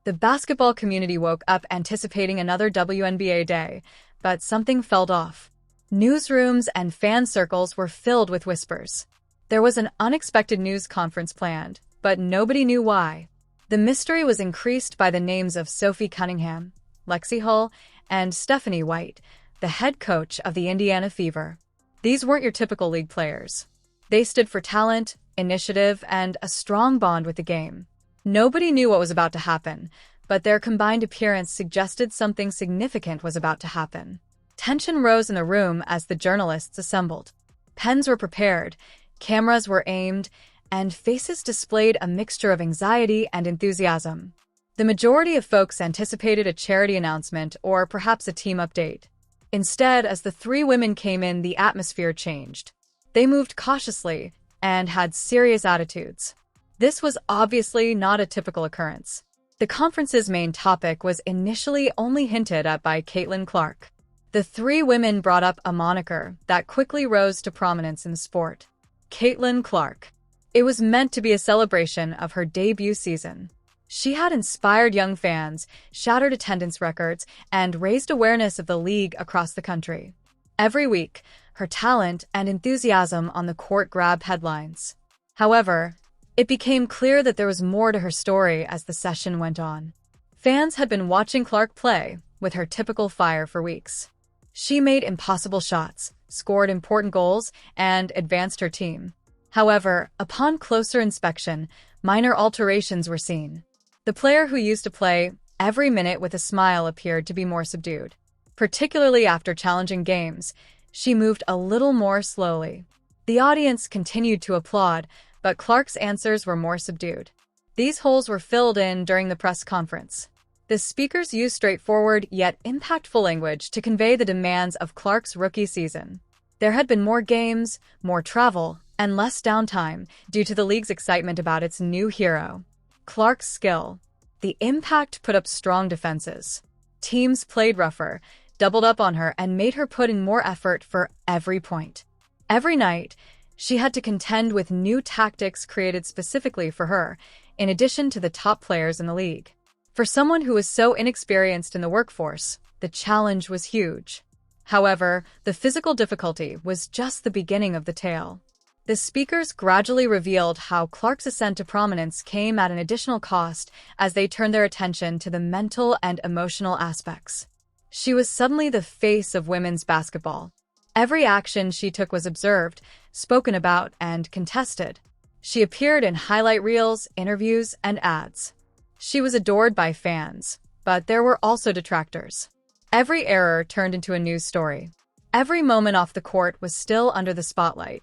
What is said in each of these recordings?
The basketball community woke up anticipating another WNBA day, but something felt off. Newsrooms and fan circles were filled with whispers. There was an unexpected news conference planned, but nobody knew why. The mystery was increased by the names of Sophie Cunningham, Lexie Hull, and Stephanie White, the head coach of the Indiana Fever. These weren't your typical league players. They stood for talent, initiative, and a strong bond with the game. Nobody knew what was about to happen, but their combined appearance suggested something significant was about to happen. Tension rose in the room as the journalists assembled. Pens were prepared, cameras were aimed, and faces displayed a mixture of anxiety and enthusiasm. The majority of folks anticipated a charity announcement or perhaps a team update. Instead, as the three women came in, the atmosphere changed. They moved cautiously and had serious attitudes. This was obviously not a typical occurrence. The conference's main topic was initially only hinted at by Caitlin Clark. The three women brought up a moniker that quickly rose to prominence in the sport. Caitlin Clark. It was meant to be a celebration of her debut season. She had inspired young fans, shattered attendance records, and raised awareness of the league across the country. Every week, her talent and enthusiasm on the court grabbed headlines. However, it became clear that there was more to her story as the session went on. Fans had been watching Clark play with her typical fire for weeks. She made impossible shots, scored important goals, and advanced her team. However, upon closer inspection, minor alterations were seen. The player who used to play every minute with a smile appeared to be more subdued. Particularly after challenging games, she moved a little more slowly. The audience continued to applaud, but Clark's answers were more subdued. These holes were filled in during the press conference. The speakers used straightforward yet impactful language to convey the demands of Clark's rookie season. There had been more games, more travel, and less downtime due to the league's excitement about its new hero. Clark's skill. The impact put up strong defenses. Teams played rougher, doubled up on her, and made her put in more effort for every point. Every night, she had to contend with new tactics created specifically for her, in addition to the top players in the league. For someone who was so inexperienced in the workforce, the challenge was huge. However, the physical difficulty was just the beginning of the tale. The speakers gradually revealed how Clark's ascent to prominence came at an additional cost as they turned their attention to the mental and emotional aspects. She was suddenly the face of women's basketball. Every action she took was observed, spoken about, and contested. She appeared in highlight reels, interviews, and ads. She was adored by fans, but there were also detractors. Every error turned into a news story. Every moment off the court was still under the spotlight.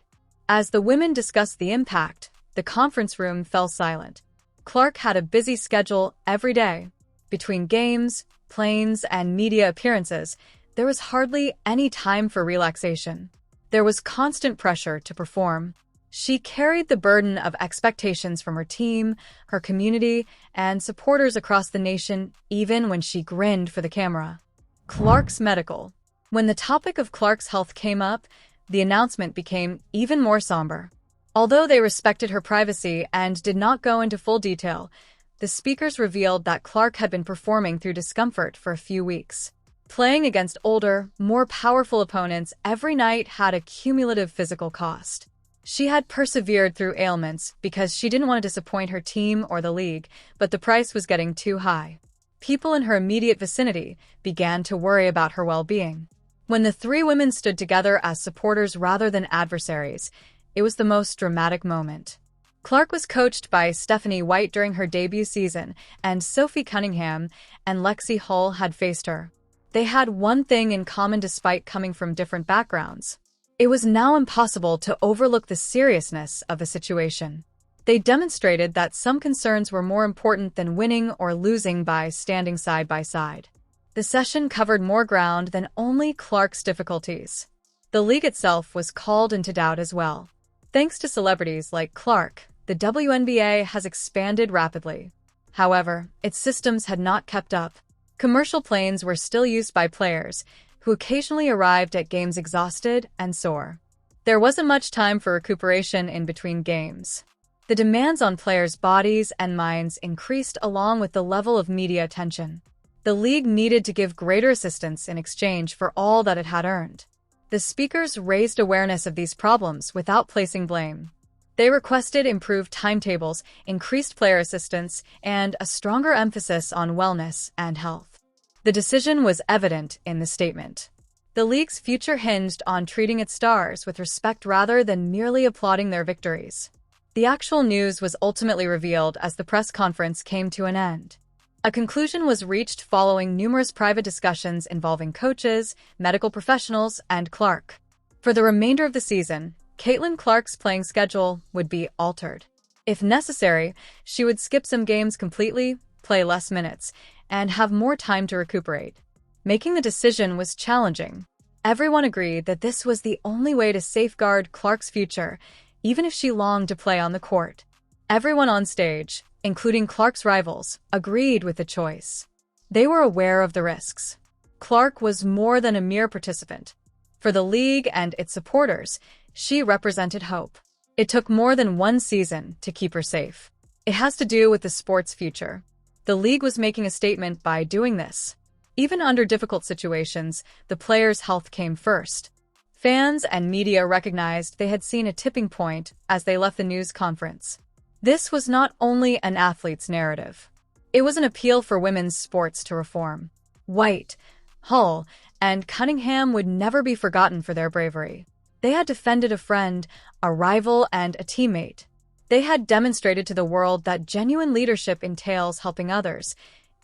As the women discussed the impact, the conference room fell silent. Clark had a busy schedule every day. Between games, planes, and media appearances, there was hardly any time for relaxation. There was constant pressure to perform. She carried the burden of expectations from her team, her community, and supporters across the nation, even when she grinned for the camera. Clark's medical. When the topic of Clark's health came up, the announcement became even more somber. Although they respected her privacy and did not go into full detail, the speakers revealed that Clark had been performing through discomfort for a few weeks. Playing against older, more powerful opponents every night had a cumulative physical cost. She had persevered through ailments because she didn't want to disappoint her team or the league, but the price was getting too high. People in her immediate vicinity began to worry about her well-being. When the three women stood together as supporters rather than adversaries, it was the most dramatic moment. Clark was coached by Stephanie White during her debut season, and Sophie Cunningham and Lexie Hull had faced her. They had one thing in common despite coming from different backgrounds. It was now impossible to overlook the seriousness of the situation. They demonstrated that some concerns were more important than winning or losing by standing side by side. The session covered more ground than only Clark's difficulties. The league itself was called into doubt as well. Thanks to celebrities like Clark, the WNBA has expanded rapidly. However, its systems had not kept up. Commercial planes were still used by players, who occasionally arrived at games exhausted and sore. There wasn't much time for recuperation in between games. The demands on players' bodies and minds increased along with the level of media attention. The league needed to give greater assistance in exchange for all that it had earned. The speakers raised awareness of these problems without placing blame. They requested improved timetables, increased player assistance, and a stronger emphasis on wellness and health. The decision was evident in the statement. The league's future hinged on treating its stars with respect rather than merely applauding their victories. The actual news was ultimately revealed as the press conference came to an end. A conclusion was reached following numerous private discussions involving coaches, medical professionals, and Clark. For the remainder of the season, Caitlin Clark's playing schedule would be altered. If necessary, she would skip some games completely, play less minutes, and have more time to recuperate. Making the decision was challenging. Everyone agreed that this was the only way to safeguard Clark's future, even if she longed to play on the court. Everyone on stage, including Clark's rivals, agreed with the choice. They were aware of the risks. Clark was more than a mere participant. For the league and its supporters, she represented hope. It took more than one season to keep her safe. It has to do with the sport's future. The league was making a statement by doing this. Even under difficult situations, the players' health came first. Fans and media recognized they had seen a tipping point as they left the news conference. This was not only an athlete's narrative. It was an appeal for women's sports to reform. White, Hull, and Cunningham would never be forgotten for their bravery. They had defended a friend, a rival, and a teammate. They had demonstrated to the world that genuine leadership entails helping others,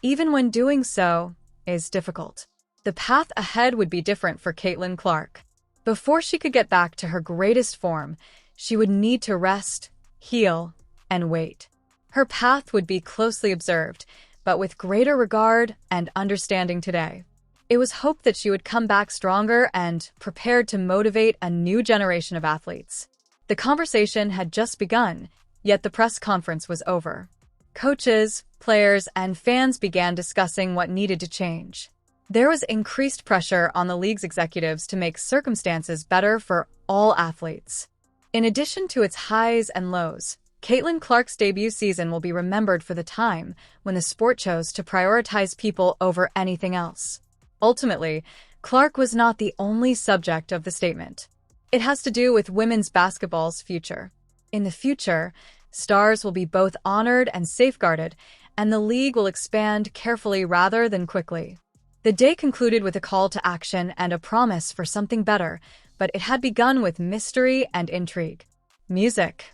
even when doing so is difficult. The path ahead would be different for Caitlin Clark. Before she could get back to her greatest form, she would need to rest, heal, and wait. Her path would be closely observed, but with greater regard and understanding today. It was hoped that she would come back stronger and prepared to motivate a new generation of athletes. The conversation had just begun, yet the press conference was over. Coaches, players, and fans began discussing what needed to change. There was increased pressure on the league's executives to make circumstances better for all athletes. In addition to its highs and lows, Caitlin Clark's debut season will be remembered for the time when the sport chose to prioritize people over anything else. Ultimately, Clark was not the only subject of the statement. It has to do with women's basketball's future. In the future, stars will be both honored and safeguarded, and the league will expand carefully rather than quickly. The day concluded with a call to action and a promise for something better, but it had begun with mystery and intrigue. Music.